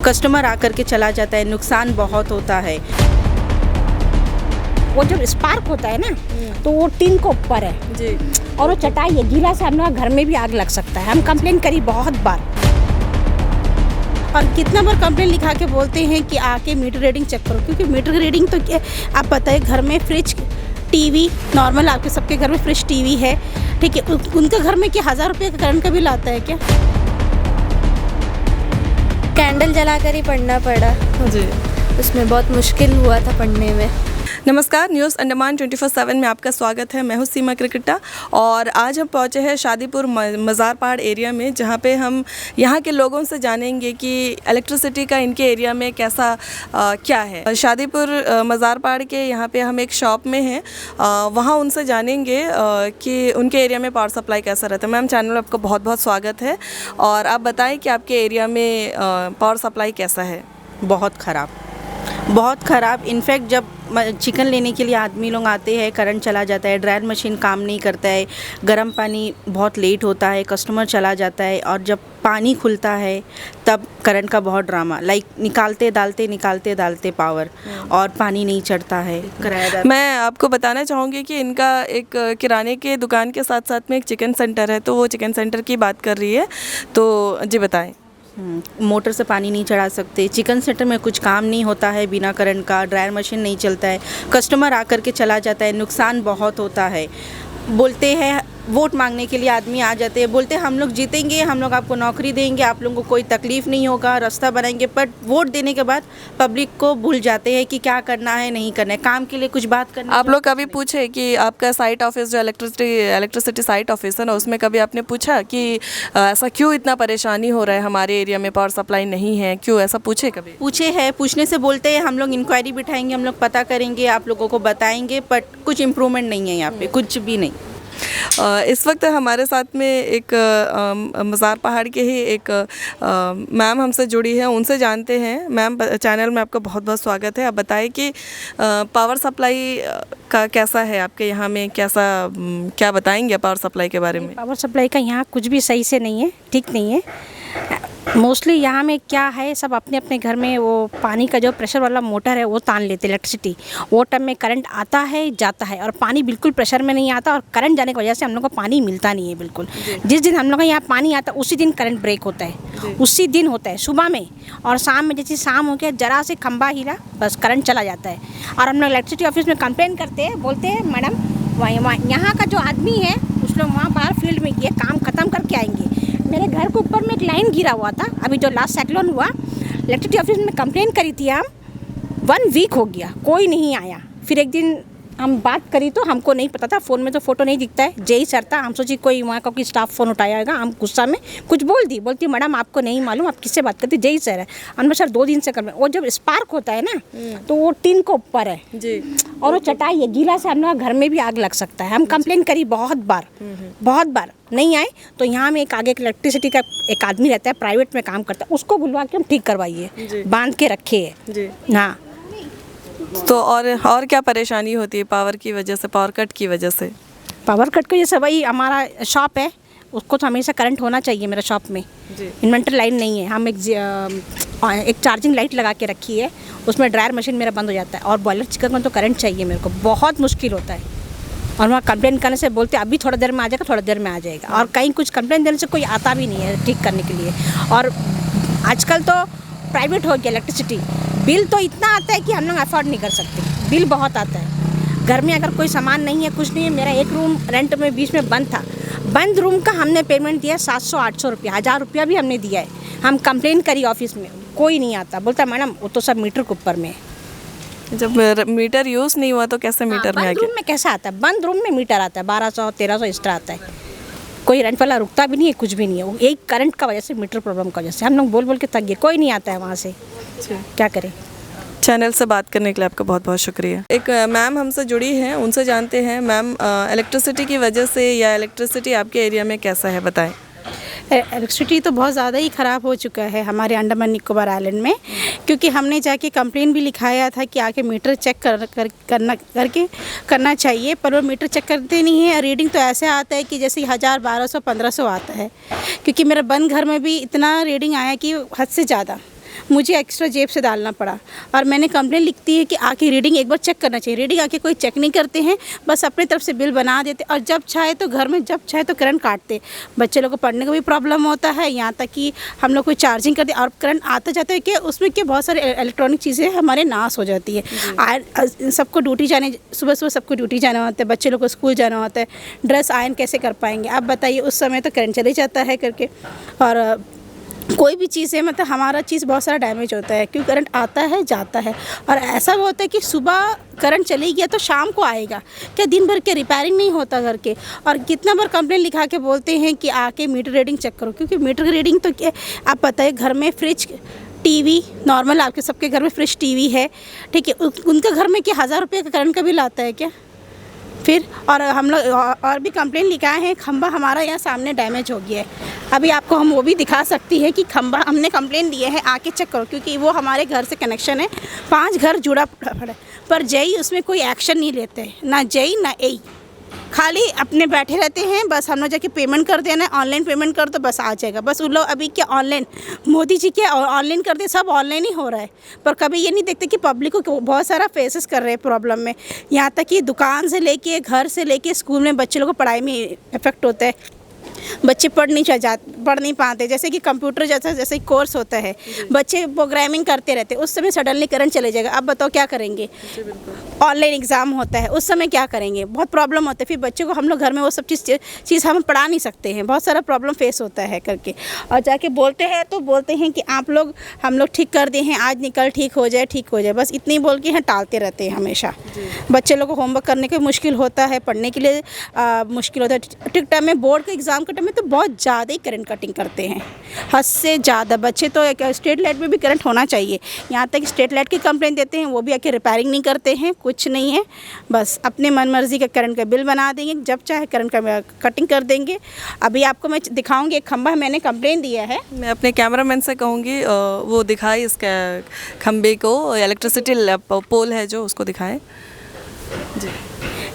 Customer आकर के चला जाता है, नुकसान बहुत होता है। वो जब स्पार्क होता है ना तो वो टीन को ऊपर है जी, और वो चटाई है, गीला से हम लोग घर में भी आग लग सकता है। हम कंप्लेन करी बहुत बार, और कितना बार कंप्लेंट लिखा के बोलते हैं कि आके मीटर रीडिंग चेक करो, क्योंकि मीटर रीडिंग तो क्या आप पता है, घर में फ्रिज टीवी नॉर्मल आपके सबके घर में फ्रिज टीवी है, ठीक है, उनके घर में क्या 1000 रुपये का करंट का बिल आता है क्या? कैंडल जलाकर ही पढ़ना पड़ा जी। उसमें बहुत मुश्किल हुआ था पढ़ने में। नमस्कार, न्यूज़ अंडमान 24/7 में आपका स्वागत है। मैं हूं सीमा क्रिकेटा और आज हम पहुंचे हैं शादीपुर मज़ार पहाड़ एरिया में, जहां पे हम यहां के लोगों से जानेंगे कि इलेक्ट्रिसिटी का इनके एरिया में कैसा क्या है। शादीपुर मज़ार पहाड़ के यहां पे हम एक शॉप में हैं, वहां उनसे जानेंगे कि उनके एरिया में पावर सप्लाई कैसा रहता है। मैम, चैनल में आपका बहुत बहुत स्वागत है और आप बताएँ कि आपके एरिया में पावर सप्लाई कैसा है। बहुत ख़राब। इनफैक्ट जब चिकन लेने के लिए आदमी लोग आते हैं, करंट चला जाता है, ड्रायर मशीन काम नहीं करता है, गर्म पानी बहुत लेट होता है, कस्टमर चला जाता है, और जब पानी खुलता है तब करंट का बहुत ड्रामा, लाइक निकालते डालते पावर और पानी नहीं चढ़ता है। किराएदार, मैं आपको बताना चाहूँगी कि इनका एक किराने के दुकान के साथ साथ में एक चिकन सेंटर है, तो वो चिकन सेंटर की बात कर रही है, तो जी बताएं। मोटर से पानी नहीं चढ़ा सकते, चिकन सेंटर में कुछ काम नहीं होता है बिना करंट का, ड्रायर मशीन नहीं चलता है, कस्टमर आकर के चला जाता है, नुकसान बहुत होता है। बोलते हैं वोट मांगने के लिए आदमी आ जाते हैं, बोलते हैं हम लोग जीतेंगे, हम लोग आपको नौकरी देंगे, आप लोगों को कोई तकलीफ़ नहीं होगा, रास्ता बनाएंगे, बट वोट देने के बाद पब्लिक को भूल जाते हैं कि क्या करना है नहीं करना है, काम के लिए कुछ बात करना। आप लोग कभी पूछे कि आपका साइट ऑफिस जो इलेक्ट्रिसिटी साइट ऑफिस है ना, उसमें कभी आपने पूछा कि ऐसा क्यों इतना परेशानी हो रहा है, हमारे एरिया में पावर सप्लाई नहीं है, क्यों ऐसा पूछे कभी? पूछे हैं, पूछने से बोलते हैं हम लोग इंक्वायरी बिठाएंगे, हम लोग पता करेंगे, आप लोगों को बताएंगे, बट कुछ इम्प्रूवमेंट नहीं है यहाँ पे, कुछ भी नहीं। इस वक्त हमारे साथ में एक मज़ार पहाड़ के ही एक मैम हमसे जुड़ी है, उनसे जानते हैं। मैम, चैनल में आपका बहुत बहुत स्वागत है। आप बताएं कि पावर सप्लाई का कैसा है आपके यहाँ में, क्या बताएंगे पावर सप्लाई के बारे में? पावर सप्लाई का यहाँ कुछ भी सही से नहीं है, ठीक नहीं है। मोस्टली यहाँ में क्या है, सब अपने अपने घर में वो पानी का जो प्रेशर वाला मोटर है वो तान लेते इलेक्ट्रिसिटी, वो टाइम में करंट आता है जाता है, और पानी बिल्कुल प्रेशर में नहीं आता, और करंट जाने की वजह से हम लोग को पानी मिलता नहीं है बिल्कुल। जिस दिन हम लोग का यहाँ पानी आता है उसी दिन करंट ब्रेक होता है, उसी दिन होता है सुबह में, और शाम में जैसे शाम हो गया जरा से खंबा हिला बस करंट चला जाता है। और हम लोग इलेक्ट्रिसिटी ऑफिस में कंप्लेन करते हैं, बोलते हैं मैडम वहाँ यहाँ का जो आदमी है उस लोग वहाँ बाहर फील्ड में किए काम ख़त्म करके आएंगे। मेरे घर के ऊपर में एक लाइन गिरा हुआ था, अभी जो लास्ट साइक्लोन हुआ, इलेक्ट्रिसिटी ऑफिस में कंप्लेन करी थी हम, 1 वीक हो गया, कोई नहीं आया। फिर एक दिन हम बात करी तो हमको नहीं पता था, फ़ोन में तो फ़ोटो नहीं दिखता है, जेई सर था, हम सोची कोई वहाँ का कोई स्टाफ फ़ोन उठाया होगा, हम गुस्सा में कुछ बोलती मैडम आपको नहीं मालूम, आप किससे बात करती, जेई सर है। हमने सर 2 दिन से कर, वो जब स्पार्क होता है ना तो वो टीन को ऊपर है जी, और वो चटाई है, गीला से हम लोग घर में भी आग लग सकता है। हम कंप्लेन करी बहुत बार नहीं आए, तो यहाँ में एक आगे इलेक्ट्रिसिटी का एक आदमी रहता है, प्राइवेट में काम करता है, उसको बुलवा के हम ठीक करवाइए, बांध के रखे है। हाँ, तो और क्या परेशानी होती है पावर की वजह से, पावर कट की वजह से? पावर कट को ये सब, वही हमारा शॉप है, उसको तो हमेशा करंट होना चाहिए। मेरा शॉप में इन्वर्टर लाइन नहीं है, हम एक चार्जिंग लाइट लगा के रखी है, उसमें ड्रायर मशीन मेरा बंद हो जाता है, और बॉयलर चिकन में तो करंट चाहिए मेरे को, बहुत मुश्किल होता है। और वहाँ कंप्लेन करने से बोलते अभी थोड़ा देर में आ जाएगा, और कहीं कुछ कंप्लेन देने से कोई आता भी नहीं है ठीक करने के लिए। और आजकल तो प्राइवेट हो गया इलेक्ट्रिसिटी, बिल तो इतना आता है कि हम लोग अफोर्ड नहीं कर सकते, बिल बहुत आता है। घर में अगर कोई सामान नहीं है, कुछ नहीं है, मेरा एक रूम रेंट में बीच में बंद था, बंद रूम का हमने पेमेंट दिया 700-800 रुपया, 1000 रुपया भी हमने दिया है। हम कंप्लेन करी ऑफिस में, कोई नहीं आता, बोलता मैडम वो तो सब मीटर के ऊपर में है। जब मीटर यूज़ नहीं हुआ तो कैसे मीटर में आ बंद रूम में कैसा आता है, बंद रूम में मीटर आता है 1200-1300 एक्स्ट्रा आता है, कोई रेंट वाला रुकता भी नहीं है, कुछ भी नहीं है। वो एक करंट का वजह से, मीटर प्रॉब्लम का वजह से हम लोग बोल के थक गए, कोई नहीं आता है वहाँ से, क्या करें। चैनल से बात करने के लिए आपका बहुत बहुत शुक्रिया। एक मैम हमसे जुड़ी हैं, उनसे जानते हैं। मैम, इलेक्ट्रिसिटी की वजह से या इलेक्ट्रिसिटी आपके एरिया में कैसा है, बताएं। इलेक्ट्रिसिटी तो बहुत ज़्यादा ही ख़राब हो चुका है हमारे अंडमान निकोबार आइलैंड में, क्योंकि हमने जाके कंप्लेन भी लिखाया था कि आके मीटर चेक करना चाहिए, पर वो मीटर चेक करते नहीं है। रीडिंग तो ऐसे आता है कि जैसे 1000, 1200, 1500 आता है, क्योंकि मेरे बंद घर में भी इतना रीडिंग आया कि हद से ज़्यादा, मुझे एक्स्ट्रा जेब से डालना पड़ा। और मैंने कंप्लेंट लिखती है कि आके रीडिंग एक बार चेक करना चाहिए। रीडिंग आके कोई चेक नहीं करते हैं, बस अपनी तरफ से बिल बना देते और जब चाहे तो घर में जब चाहे तो करंट काटते। बच्चे लोग को पढ़ने का भी प्रॉब्लम होता है, यहाँ तक कि हम लोग कोई चार्जिंग करते और करंट आता जाता है कि उसमें क्या बहुत सारे इलेक्ट्रॉनिक चीज़ें हमारे नाश हो जाती है। सबको ड्यूटी जाने, सुबह सुबह सबको ड्यूटी जाना होता है, बच्चे लोग को स्कूल जाना होता है, ड्रेस आयरन कैसे कर पाएंगे आप बताइए। उस समय तो करंट चले जाता है करके। और कोई भी चीज़ है मतलब हमारा चीज़ बहुत सारा डैमेज होता है क्योंकि करंट आता है जाता है। और ऐसा भी होता है कि सुबह करंट चली गया तो शाम को आएगा, क्या दिन भर के रिपेयरिंग नहीं होता घर के। और कितना बार कंप्लेंट लिखा के बोलते हैं कि आके मीटर रीडिंग चेक करो, क्योंकि मीटर रीडिंग तो क्या आप पता है घर में फ्रिज टीवी नॉर्मल आपके सबके घर में फ्रिज टीवी है, ठीक है, उनका घर में क्या 1000 रुपये का करंट का बिल आता है क्या फिर। और हम लोग और भी कंप्लेंट लिखाए हैं, खंबा हमारा यहाँ सामने डैमेज हो गया है। अभी आपको हम वो भी दिखा सकती है कि खंबा हमने कंप्लेंट दिए हैं, आके चेक करो, क्योंकि वो हमारे घर से कनेक्शन है, 5 घर जुड़ा पड़ा है। पर जेई उसमें कोई एक्शन नहीं लेते हैं, ना जेई ना एई, खाली अपने बैठे रहते हैं। बस हम लोग जाके पेमेंट कर देना, ऑनलाइन पेमेंट कर दो बस आ जाएगा। बस उन लोग अभी क्या ऑनलाइन, मोदी जी क्या ऑनलाइन कर दे, सब ऑनलाइन ही हो रहा है। पर कभी ये नहीं देखते कि पब्लिक को बहुत सारा फेसेस कर रहे हैं प्रॉब्लम में। यहाँ तक कि दुकान से लेके, घर से लेके, स्कूल में बच्चे लोगों को पढ़ाई में इफेक्ट होता है। बच्चे पढ़ नहीं पाते। जैसे कि कंप्यूटर जैसे कोर्स होता है, बच्चे प्रोग्रामिंग करते रहते, उस समय सडनली करंट चले जाएगा, अब बताओ क्या करेंगे। ऑनलाइन एग्ज़ाम होता है, उस समय क्या करेंगे, बहुत प्रॉब्लम होता है। फिर बच्चों को हम लोग घर में वो सब चीज़ हम पढ़ा नहीं सकते हैं, बहुत सारा प्रॉब्लम फेस होता है करके। और जाके बोलते हैं तो बोलते हैं कि आप लोग हम लोग ठीक कर दिए हैं, आज निकल ठीक हो जाए, बस इतनी बोल के टालते रहते हैं हमेशा। बच्चे लोग को होमवर्क करने के मुश्किल होता है, पढ़ने के लिए मुश्किल होता है। ठीक टाइम में बोर्ड के एग्ज़ाम के टाइम में तो बहुत ज़्यादा ही करंट कटिंग करते हैं, हद से ज़्यादा। बच्चे तो स्ट्रीट लाइट में भी करंट होना चाहिए, यहाँ तक स्ट्रीट लाइट की कंप्लेंट देते हैं, वो भी आके रिपेयरिंग नहीं करते हैं, कुछ नहीं है, बस अपने मन मर्जी का करंट का बिल बना देंगे, जब चाहे करंट का कटिंग कर देंगे। अभी आपको मैं दिखाऊंगी, एक खंबा मैंने कंप्लेंट दिया है, मैं अपने कैमरामैन से कहूँगी वो दिखाए इसका खंबे को, इलेक्ट्रिसिटी पोल है जो, उसको दिखाएं जी।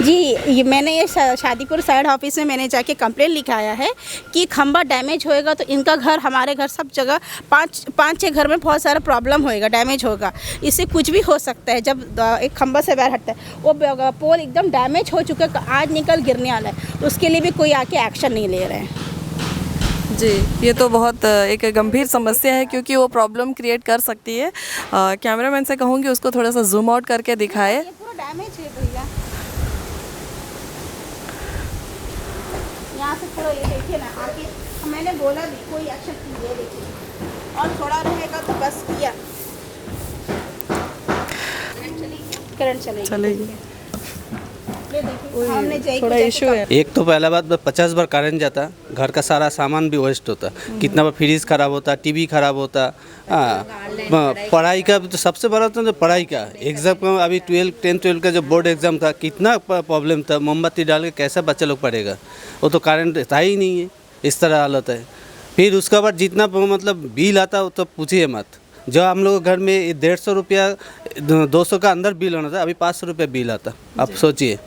ये मैंने ये शादीपुर साइड ऑफिस में मैंने जाके कंप्लेंट लिखाया है कि खंबा डैमेज होएगा तो इनका घर, हमारे घर, सब जगह 5-6 घर में बहुत सारा प्रॉब्लम होएगा, डैमेज होगा। इससे कुछ भी हो सकता है जब एक खंबा से बाहर हटता है। वो पोल एकदम डैमेज हो चुका है, आज निकल गिरने वाला है, उसके लिए भी कोई आके एक्शन नहीं ले रहे हैं। जी, ये तो बहुत एक गंभीर समस्या है क्योंकि वो प्रॉब्लम क्रिएट कर सकती है। कैमरामैन से कहूँगी उसको थोड़ा सा जूम आउट करके दिखाए। ये पूरा डैमेज है भैया, यहाँ से थोड़ा ये देखिए ना, आके मैंने बोला भी कोई एक्शन नहीं, ये देखिए, और थोड़ा रहेगा तो बस किया, करंट चलेगी। ये देखिए हमने थोड़ा इशू है। एक तो पहला बात 50 बार करंट जाता, घर का सारा सामान भी वेस्ट होता, कितना बार फ्रिज खराब होता, टीवी खराब होता। पढ़ाई का तो सबसे बड़ा तो पढ़ाई का एग्ज़ाम का, अभी 10-12 का जो बोर्ड एग्ज़ाम था, कितना प्रॉब्लम था, मोमबत्ती डाल के कैसा बच्चा लोग पढ़ेगा, वो तो करंट था ही नहीं है, इस तरह हालत है। फिर उसके बाद जितना मतलब बिल आता वो तो पूछिए मत। जो हम लोग घर में 150 रुपया 200 का अंदर बिल होना था, अभी 500 रुपया बिल आता। अब सोचिए।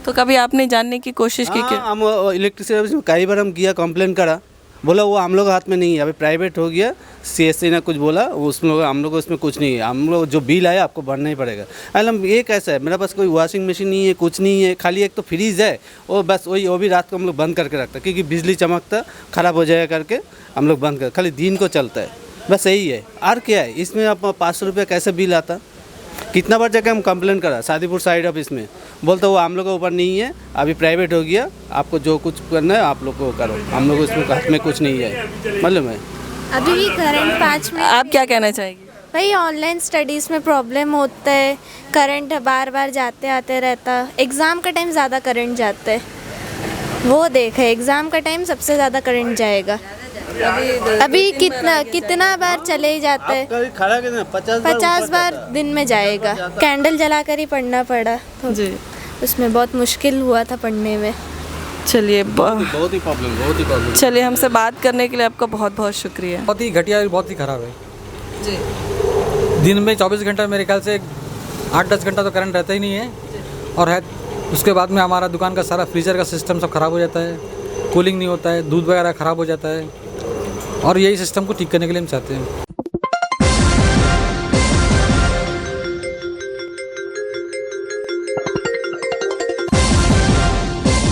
तो कभी आपने जानने की कोशिश की? हम इलेक्ट्रिसिटी ऑफिस में कई बार हम किया, कंप्लेन करा, बोला वो हम लोग हाथ में नहीं है, अभी प्राइवेट हो गया, CSC ने कुछ बोला, उसमें हम लोग उसमें कुछ नहीं है, हम लोग जो बिल आया आपको भरना ही पड़ेगा। अरे ये कैसा है, मेरे पास कोई वॉशिंग मशीन नहीं है, कुछ नहीं है, खाली एक तो फ्रीज है, वो बस वही, वो भी रात को हम लोग बंद करके रखता, क्योंकि बिजली चमकता ख़राब हो जाएगा करके हम लोग बंद कर, खाली दिन को चलता है, बस यही है। और क्या है इसमें, आप 500 रुपया कैसे बिल आता। कितना बार जाकर हम कंप्लेन करा शादीपुर साइड ऑफिस में, बोलते वो हम लोग के ऊपर नहीं है, अभी प्राइवेट हो गया, आपको जो कुछ करना है आप लोग को करो, हम लोग उसमें हाथ में कुछ नहीं है, मतलब है। अभी भी करंट 5 मिनट। आप क्या कहना चाहेंगे? भाई ऑनलाइन स्टडीज़ में प्रॉब्लम होता है, करंट बार बार जाते आते रहता, एग्ज़ाम का टाइम ज़्यादा करंट जाता है, वो देखे एग्ज़ाम का टाइम सबसे ज़्यादा करंट जाएगा। अभी कितना बार चले ही जाते हैं, 50 बार दिन में जाएगा। कैंडल जलाकर ही पढ़ना पड़ा तो जी, उसमें बहुत मुश्किल हुआ था पढ़ने में। चलिए बहुत ही प्रॉब्लम। चलिए, हमसे बात करने के लिए आपका बहुत बहुत शुक्रिया। बहुत ही घटिया, बहुत ही ख़राब है जी। दिन में 24 घंटा मेरे ख्याल से 8-10 घंटा तो करंट रहता ही नहीं है, और है उसके बाद में हमारा दुकान का सारा फ्रीजर का सिस्टम सब ख़राब हो जाता है, कूलिंग नहीं होता है, दूध वगैरह ख़राब हो जाता है, और यही सिस्टम को ठीक करने के लिए हम चाहते हैं।